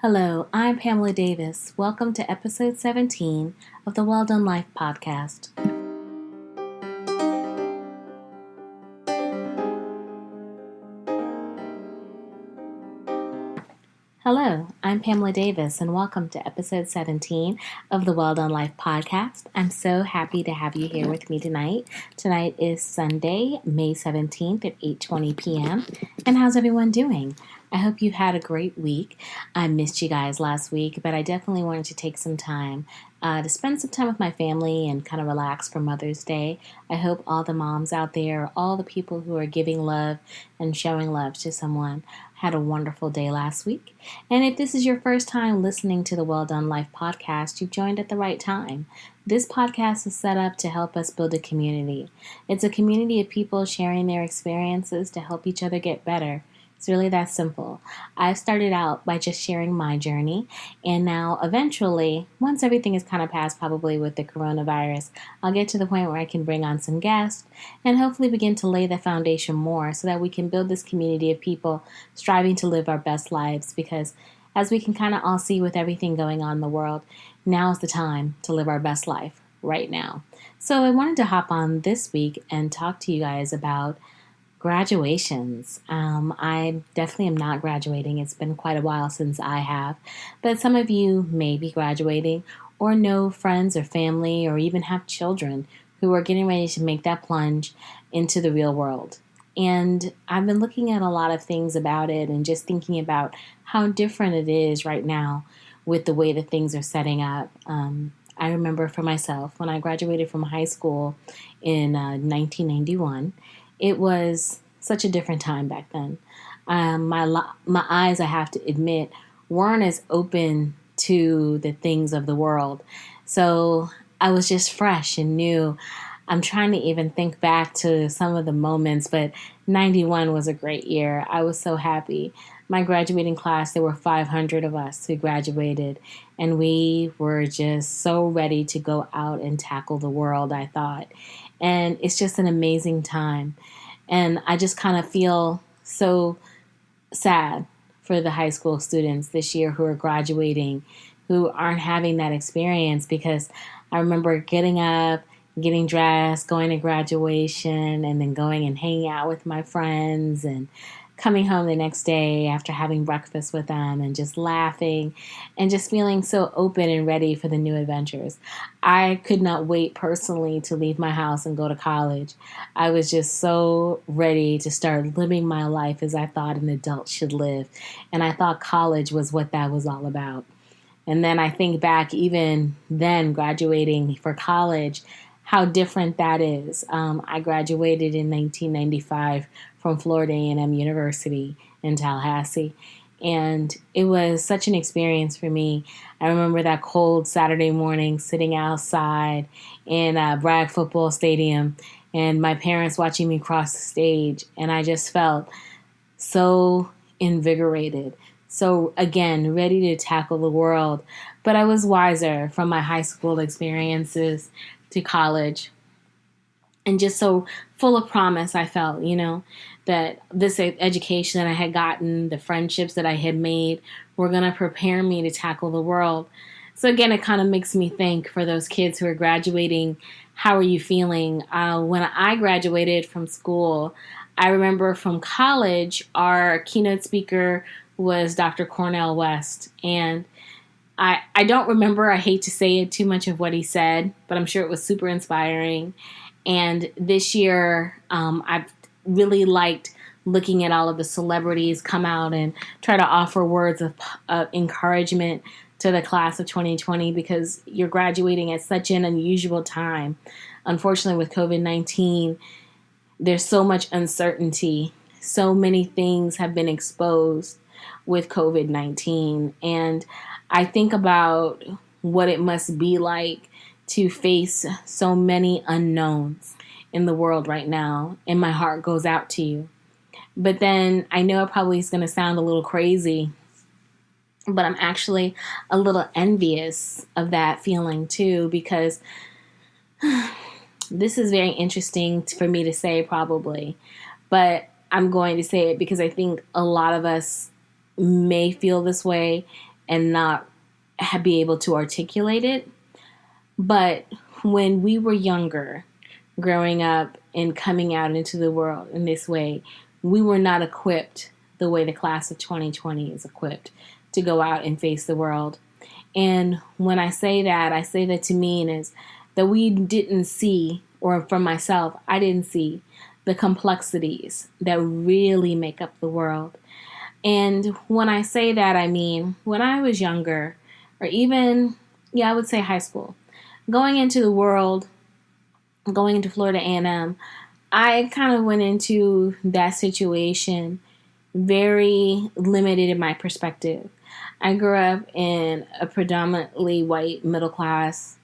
Hello, I'm Pamela Davis. Welcome to episode 17 of the Well Done Life podcast. Hello, I'm Pamela Davis, and welcome to episode 17 of the Well Done Life podcast. I'm so happy to have you here with me tonight. Tonight is Sunday, May 17th at 8:20 p.m. And how's everyone doing? I hope you had a great week. I missed you guys last week, but I definitely wanted to take some time to spend some time with my family and kind of relax for Mother's Day. I hope all the moms out there, all the people who are giving love and showing love to someone, had a wonderful day last week. And if this is your first time listening to the Well Done Life podcast, you've joined at the right time. This podcast is set up to help us build a community. It's a community of people sharing their experiences to help each other get better. It's really that simple. I started out by just sharing my journey, and now eventually, once everything is kind of passed probably with the coronavirus, I'll get to the point where I can bring on some guests and hopefully begin to lay the foundation more so that we can build this community of people striving to live our best lives, because as we can kind of all see with everything going on in the world, now is the time to live our best life right now. So I wanted to hop on this week and talk to you guys about graduations. I definitely am not graduating. It's been quite a while since I have, but some of you may be graduating or know friends or family or even have children who are getting ready to make that plunge into the real world. And I've been looking at a lot of things about it and just thinking about how different it is right now with the way that things are setting up. I remember for myself, when I graduated from high school in 1991, it was such a different time back then. My eyes, I have to admit, weren't as open to the things of the world. So I was just fresh and new. I'm trying to even think back to some of the moments, but 91 was a great year. I was so happy. My graduating class, there were 500 of us who graduated, and we were just so ready to go out and tackle the world, I thought. And it's just an amazing time. And I just kind of feel so sad for the high school students this year who are graduating, who aren't having that experience, because I remember getting up, getting dressed, going to graduation, and then going and hanging out with my friends and coming home the next day after having breakfast with them and just laughing and just feeling so open and ready for the new adventures. I could not wait personally to leave my house and go to college. I was just so ready to start living my life as I thought an adult should live. And I thought college was what that was all about. And then I think back, even then, graduating for college, how different that is. I graduated in 1995 from Florida A&M University in Tallahassee, and it was such an experience for me. I remember that cold Saturday morning sitting outside in Bragg Football Stadium and my parents watching me cross the stage, and I just felt so invigorated. So again, ready to tackle the world. But I was wiser from my high school experiences to college, and just so full of promise. I felt, that this education that I had gotten, the friendships that I had made, were going to prepare me to tackle the world. So again, it kind of makes me think, for those kids who are graduating, how are you feeling? When I graduated from school, I remember from college, our keynote speaker was Dr. Cornel West, and I don't remember, I hate to say it, too much of what he said, but I'm sure it was super inspiring. And this year, I've really liked looking at all of the celebrities come out and try to offer words of encouragement to the class of 2020, because you're graduating at such an unusual time. Unfortunately, with COVID-19, there's so much uncertainty. So many things have been exposed with COVID-19. And I think about what it must be like to face so many unknowns in the world right now, and my heart goes out to you. But then I know it probably is going to sound a little crazy, but I'm actually a little envious of that feeling too, because this is very interesting for me to say probably, but I'm going to say it because I think a lot of us may feel this way and not be able to articulate it. But when we were younger, growing up and coming out into the world in this way, we were not equipped the way the class of 2020 is equipped to go out and face the world. And when I say that to mean is that we didn't see, or for myself, I didn't see the complexities that really make up the world. And when I say that, I mean, when I was younger, or even, I would say high school, going into the world, going into Florida A&M, I kind of went into that situation very limited in my perspective. I grew up in a predominantly white middle class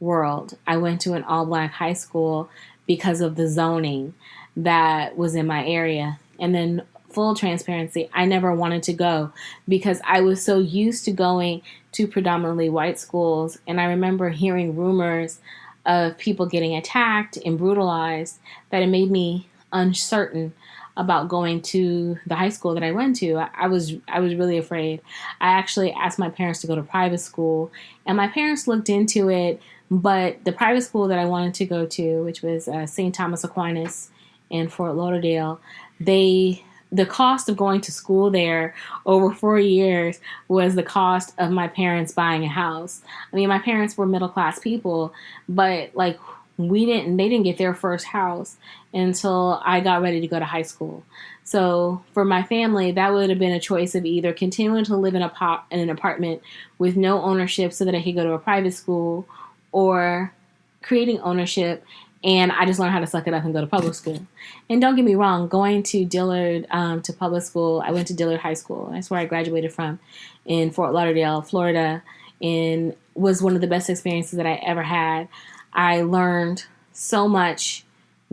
world. I went to an all-black high school because of the zoning that was in my area. And then full transparency, I never wanted to go because I was so used to going to predominantly white schools. And I remember hearing rumors of people getting attacked and brutalized that it made me uncertain about going to the high school that I went to. I was really afraid. I actually asked my parents to go to private school, and my parents looked into it, but the private school that I wanted to go to, which was St. Thomas Aquinas in Fort Lauderdale, the cost of going to school there over 4 years was the cost of my parents buying a house. I mean, my parents were middle class people, but like they didn't get their first house until I got ready to go to high school. So for my family, that would have been a choice of either continuing to live in an apartment with no ownership so that I could go to a private school, or creating ownership. And I just learned how to suck it up and go to public school. And don't get me wrong, going to Dillard to public school, I went to Dillard High School. That's where I graduated from in Fort Lauderdale, Florida, and was one of the best experiences that I ever had. I learned so much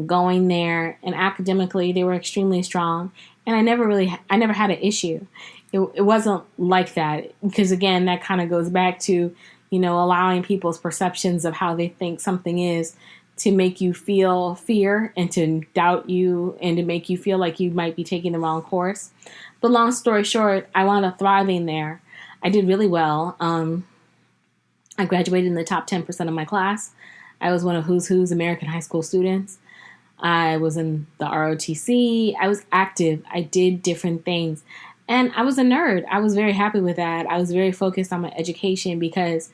going there, and academically they were extremely strong. And I never had an issue. It wasn't like that, because again, that kind of goes back to, allowing people's perceptions of how they think something is to make you feel fear and to doubt you and to make you feel like you might be taking the wrong course. But long story short, I wound up thriving there. I did really well. I graduated in the top 10% of my class. I was one of who's American high school students. I was in the ROTC. I was active. I did different things. And I was a nerd. I was very happy with that. I was very focused on my education because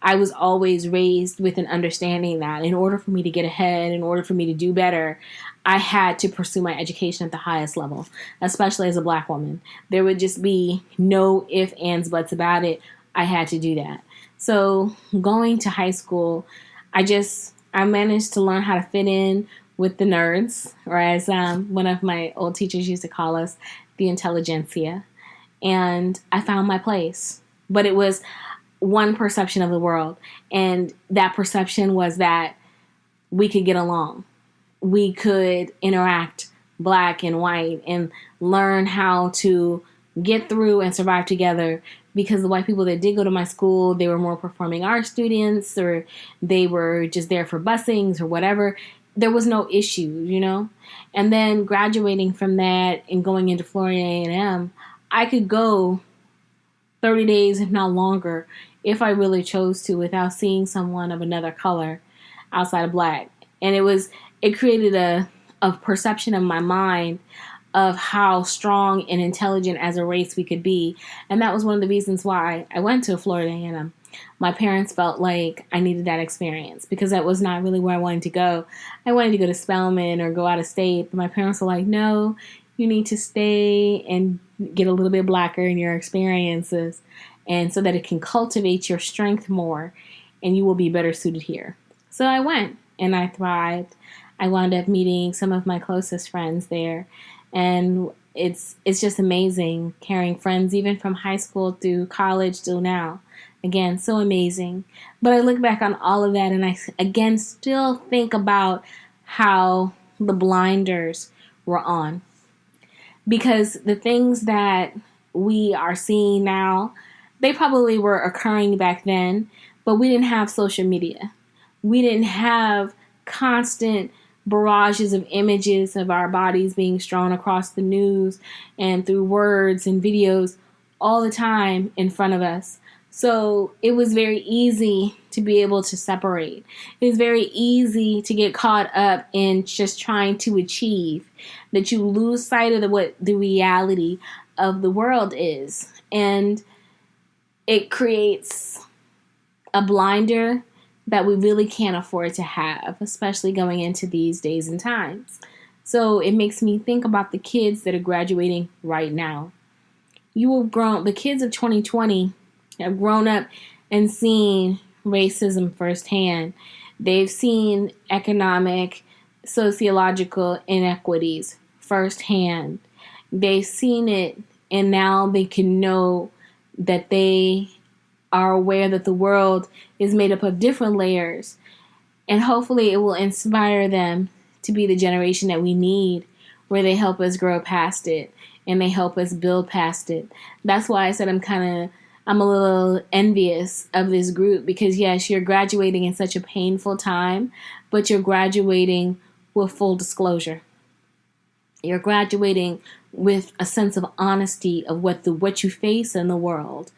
I was always raised with an understanding that in order for me to get ahead, in order for me to do better, I had to pursue my education at the highest level, especially as a Black woman. There would just be no ifs, ands, buts about it. I had to do that. So going to high school, I managed to learn how to fit in with the nerds, or as one of my old teachers used to call us, the intelligentsia. And I found my place. But it was one perception of the world. And that perception was that we could get along. We could interact, Black and white, and learn how to get through and survive together, because the white people that did go to my school, they were more performing arts students, or they were just there for busings or whatever. There was no issue, And then graduating from that and going into Florida A&M, I could go 30 days, if not longer, if I really chose to, without seeing someone of another color outside of Black. And it created a perception in my mind of how strong and intelligent as a race we could be. And that was one of the reasons why I went to Florida A&M. My parents felt like I needed that experience because that was not really where I wanted to go. I wanted to go to Spelman or go out of state, but my parents were like, no, you need to stay and get a little bit Blacker in your experiences, and so that it can cultivate your strength more and you will be better suited here. So I went and I thrived. I wound up meeting some of my closest friends there, and it's just amazing carrying friends even from high school through college till now. Again, so amazing. But I look back on all of that and I, again, still think about how the blinders were on. Because the things that we are seeing now, they probably were occurring back then, but we didn't have social media. We didn't have constant barrages of images of our bodies being strewn across the news and through words and videos all the time in front of us. So it was very easy to be able to separate. It was very easy to get caught up in just trying to achieve, that you lose sight of what the reality of the world is. And it creates a blinder that we really can't afford to have, especially going into these days and times. So it makes me think about the kids that are graduating right now. The kids of 2020 have grown up and seen racism firsthand. They've seen economic, sociological inequities firsthand. They've seen it, and now they can know that they are aware that the world is made up of different layers. And hopefully it will inspire them to be the generation that we need, where they help us grow past it and they help us build past it. That's why I said I'm a little envious of this group, because yes, you're graduating in such a painful time, but you're graduating with full disclosure. You're graduating with a sense of honesty of what you face in the world.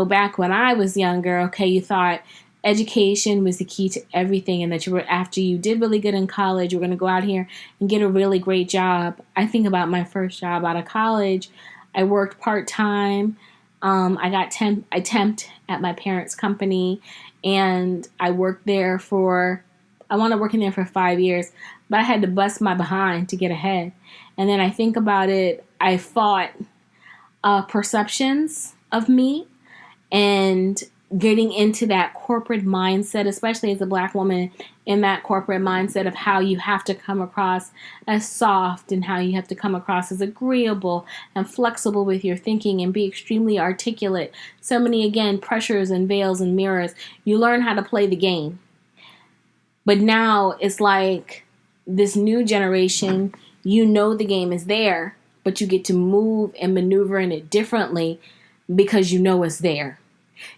Back when I was younger, okay, you thought education was the key to everything, and that after you did really good in college, you were going to go out here and get a really great job. I think about my first job out of college. I worked part-time. I temped at my parents' company, and I worked there I wound up working there for 5 years, but I had to bust my behind to get ahead. And then I think about it, I fought perceptions of me and getting into that corporate mindset, especially as a Black woman, in that corporate mindset of how you have to come across as soft and how you have to come across as agreeable and flexible with your thinking and be extremely articulate. So many, again, pressures and veils and mirrors. You learn how to play the game. But now it's like this new generation, the game is there, but you get to move and maneuver in it differently because it's there.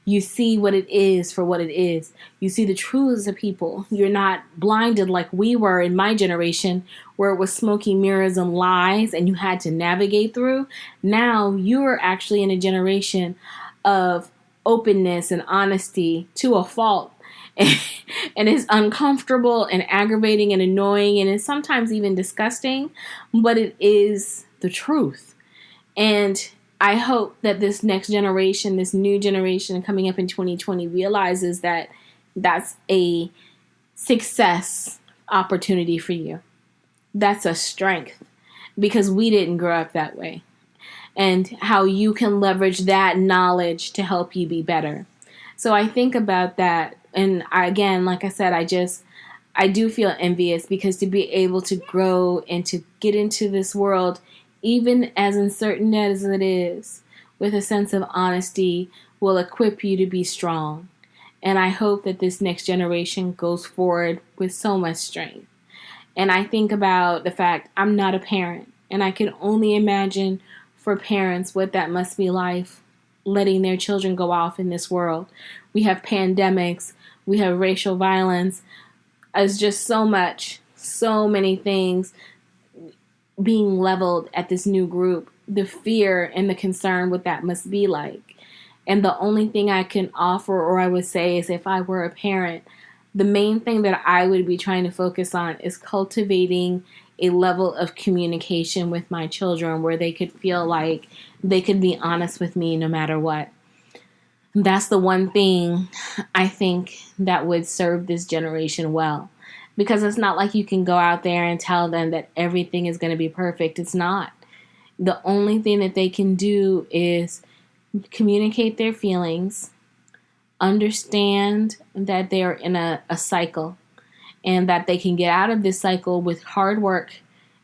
You see what it is for what it is. You see the truths of people. You're not blinded like we were in my generation, where it was smoky mirrors and lies and you had to navigate through. Now you're actually in a generation of openness and honesty to a fault. And it's uncomfortable and aggravating and annoying, and it's sometimes even disgusting, but it is the truth. And I hope that this next generation, this new generation coming up in 2020, realizes that that's a success opportunity for you. That's a strength, because we didn't grow up that way. And how you can leverage that knowledge to help you be better. So I think about that. And again, like I said, I do feel envious, because to be able to grow and to get into this world, even as uncertain as it is, with a sense of honesty, will equip you to be strong. And I hope that this next generation goes forward with so much strength. And I think about the fact I'm not a parent, and I can only imagine for parents what that must be like, letting their children go off in this world. We have pandemics, we have racial violence. It's just so many things being leveled at this new group. The fear and the concern what that must be like. And the only thing I can offer, or I would say, is if I were a parent, the main thing that I would be trying to focus on is cultivating a level of communication with my children where they could feel like they could be honest with me no matter what. That's the one thing I think that would serve this generation well. Because it's not like you can go out there and tell them that everything is going to be perfect. It's not. The only thing that they can do is communicate their feelings, understand that they're in a cycle, and that they can get out of this cycle with hard work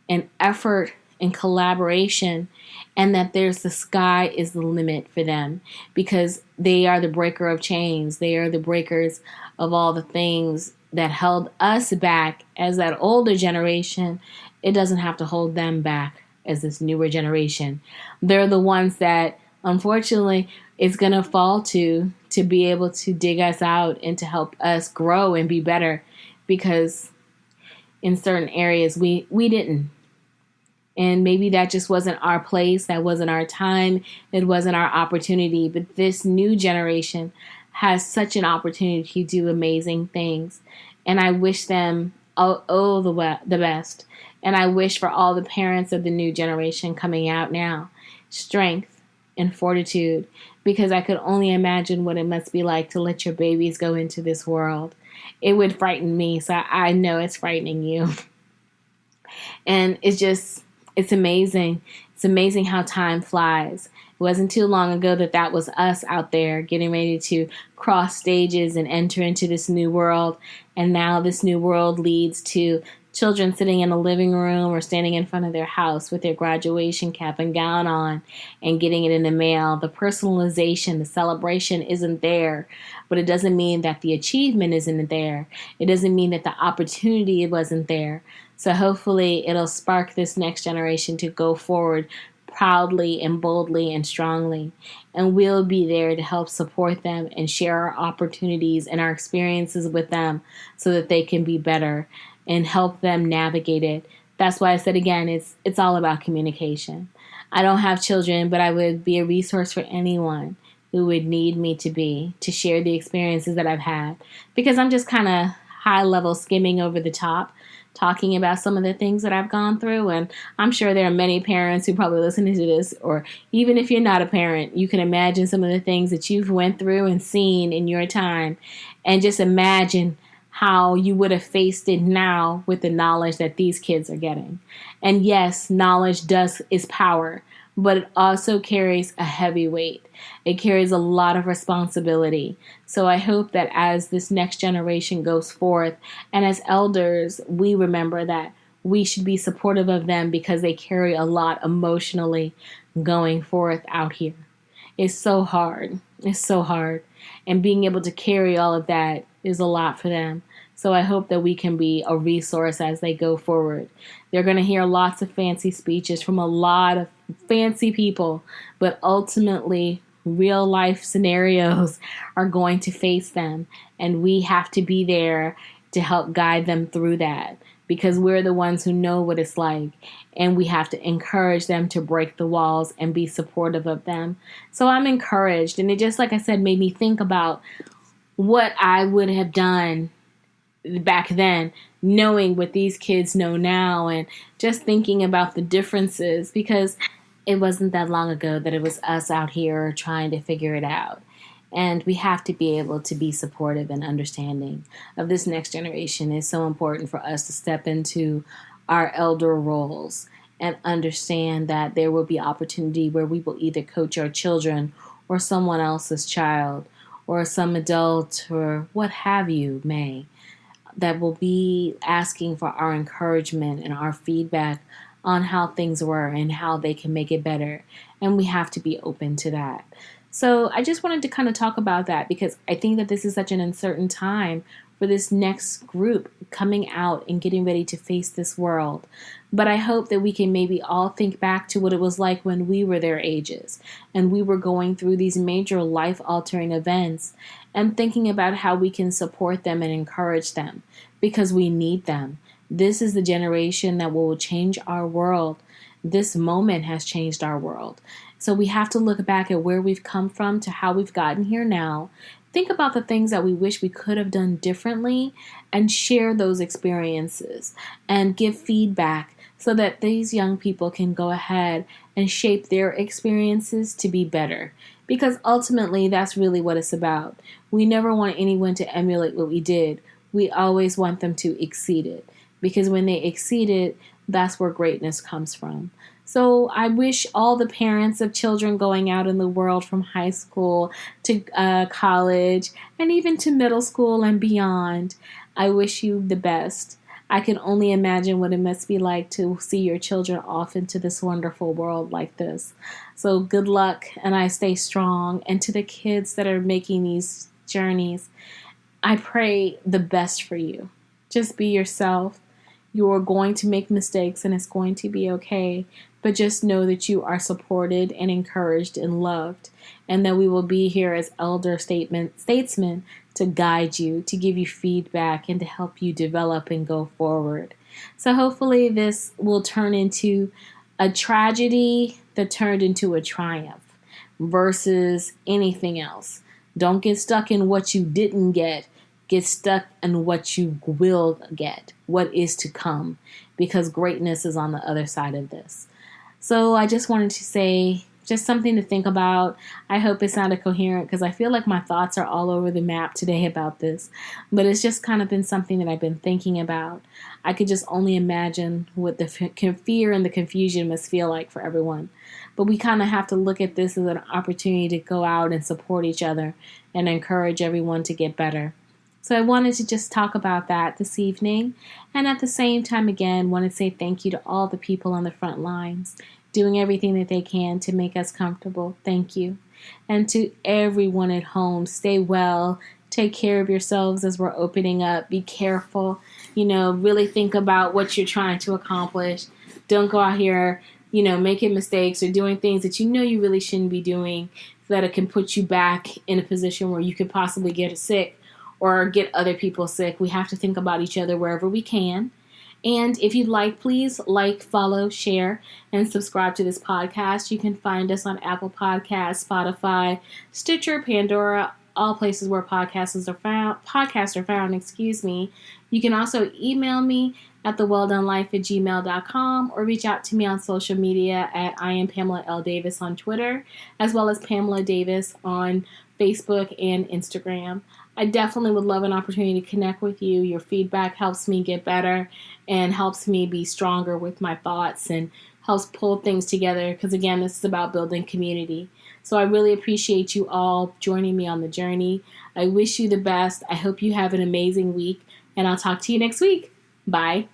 and effort and collaboration, and that the sky is the limit for them, because they are the breaker of chains. They are the breakers of all the things that held us back as that older generation. It doesn't have to hold them back as this newer generation. They're the ones that, unfortunately, it's going to fall to be able to dig us out and to help us grow and be better, because in certain areas we didn't. And maybe that just wasn't our place, that wasn't our time, it wasn't our opportunity. But this new generation has such an opportunity to do amazing things. And I wish them the best. And I wish for all the parents of the new generation coming out now strength and fortitude, because I could only imagine what it must be like to let your babies go into this world. It would frighten me, so I know it's frightening you. And it's amazing. It's amazing how time flies. It wasn't too long ago that was us out there getting ready to cross stages and enter into this new world. And now this new world leads to children sitting in a living room or standing in front of their house with their graduation cap and gown on and getting it in the mail. The personalization, the celebration isn't there, but it doesn't mean that the achievement isn't there. It doesn't mean that the opportunity wasn't there. So hopefully it'll spark this next generation to go forward proudly and boldly and strongly. And we'll be there to help support them and share our opportunities and our experiences with them so that they can be better and help them navigate it. That's why I said again, it's all about communication. I don't have children, but I would be a resource for anyone who would need me to share the experiences that I've had. Because I'm just kind of high level skimming over the top, talking about some of the things that I've gone through. And I'm sure there are many parents who probably listening to this, or even if you're not a parent, you can imagine some of the things that you've went through and seen in your time. And just imagine how you would have faced it now with the knowledge that these kids are getting. And yes, knowledge is power, but it also carries a heavy weight. It carries a lot of responsibility. So I hope that as this next generation goes forth, and as elders, we remember that we should be supportive of them because they carry a lot emotionally going forth out here. It's so hard. It's so hard. And being able to carry all of that is a lot for them. So I hope that we can be a resource as they go forward. They're going to hear lots of fancy speeches from a lot of fancy people, but ultimately real life scenarios are going to face them. And we have to be there to help guide them through that, because we're the ones who know what it's like. And we have to encourage them to break the walls and be supportive of them. So I'm encouraged. And it just, like I said, made me think about what I would have done back then, knowing what these kids know now, and just thinking about the differences, because it wasn't that long ago that it was us out here trying to figure it out. And we have to be able to be supportive and understanding of this next generation. It's so important for us to step into our elder roles and understand that there will be opportunity where we will either coach our children or someone else's child or some adult or what have you may, that will be asking for our encouragement and our feedback on how things were and how they can make it better. And we have to be open to that. So I just wanted to kind of talk about that, because I think that this is such an uncertain time for this next group coming out and getting ready to face this world. But I hope that we can maybe all think back to what it was like when we were their ages and we were going through these major life-altering events, and thinking about how we can support them and encourage them, because we need them. This is the generation that will change our world. This moment has changed our world. So we have to look back at where we've come from to how we've gotten here now. Think about the things that we wish we could have done differently and share those experiences and give feedback so that these young people can go ahead and shape their experiences to be better. Because ultimately, that's really what it's about. We never want anyone to emulate what we did. We always want them to exceed it. Because when they exceed it, that's where greatness comes from. So I wish all the parents of children going out in the world from high school to college and even to middle school and beyond, I wish you the best. I can only imagine what it must be like to see your children off into this wonderful world like this. So good luck, and I stay strong. And to the kids that are making these journeys, I pray the best for you. Just be yourself. You're going to make mistakes and it's going to be okay. But just know that you are supported and encouraged and loved. And that we will be here as elder statesmen to guide you, to give you feedback, and to help you develop and go forward. So hopefully this will turn into a tragedy that turned into a triumph versus anything else. Don't get stuck in what you didn't get. Get stuck in what you will get, what is to come, because greatness is on the other side of this. So I just wanted to say just something to think about. I hope it sounded coherent because I feel like my thoughts are all over the map today about this. But it's just kind of been something that I've been thinking about. I could just only imagine what the fear and the confusion must feel like for everyone. But we kind of have to look at this as an opportunity to go out and support each other and encourage everyone to get better. So I wanted to just talk about that this evening. And at the same time, again, want to say thank you to all the people on the front lines doing everything that they can to make us comfortable. Thank you. And to everyone at home, stay well. Take care of yourselves as we're opening up. Be careful. Really think about what you're trying to accomplish. Don't go out here, making mistakes or doing things that you really shouldn't be doing, so that it can put you back in a position where you could possibly get sick or get other people sick. We have to think about each other wherever we can. And if you'd like, please like, follow, share, and subscribe to this podcast. You can find us on Apple Podcasts, Spotify, Stitcher, Pandora, all places where podcasts are found. You can also email me at thewelldonelife@gmail.com or reach out to me on social media at I am Pamela L. Davis on Twitter, as well as Pamela Davis on Facebook and Instagram. I definitely would love an opportunity to connect with you. Your feedback helps me get better and helps me be stronger with my thoughts and helps pull things together because, again, this is about building community. So I really appreciate you all joining me on the journey. I wish you the best. I hope you have an amazing week, and I'll talk to you next week. Bye.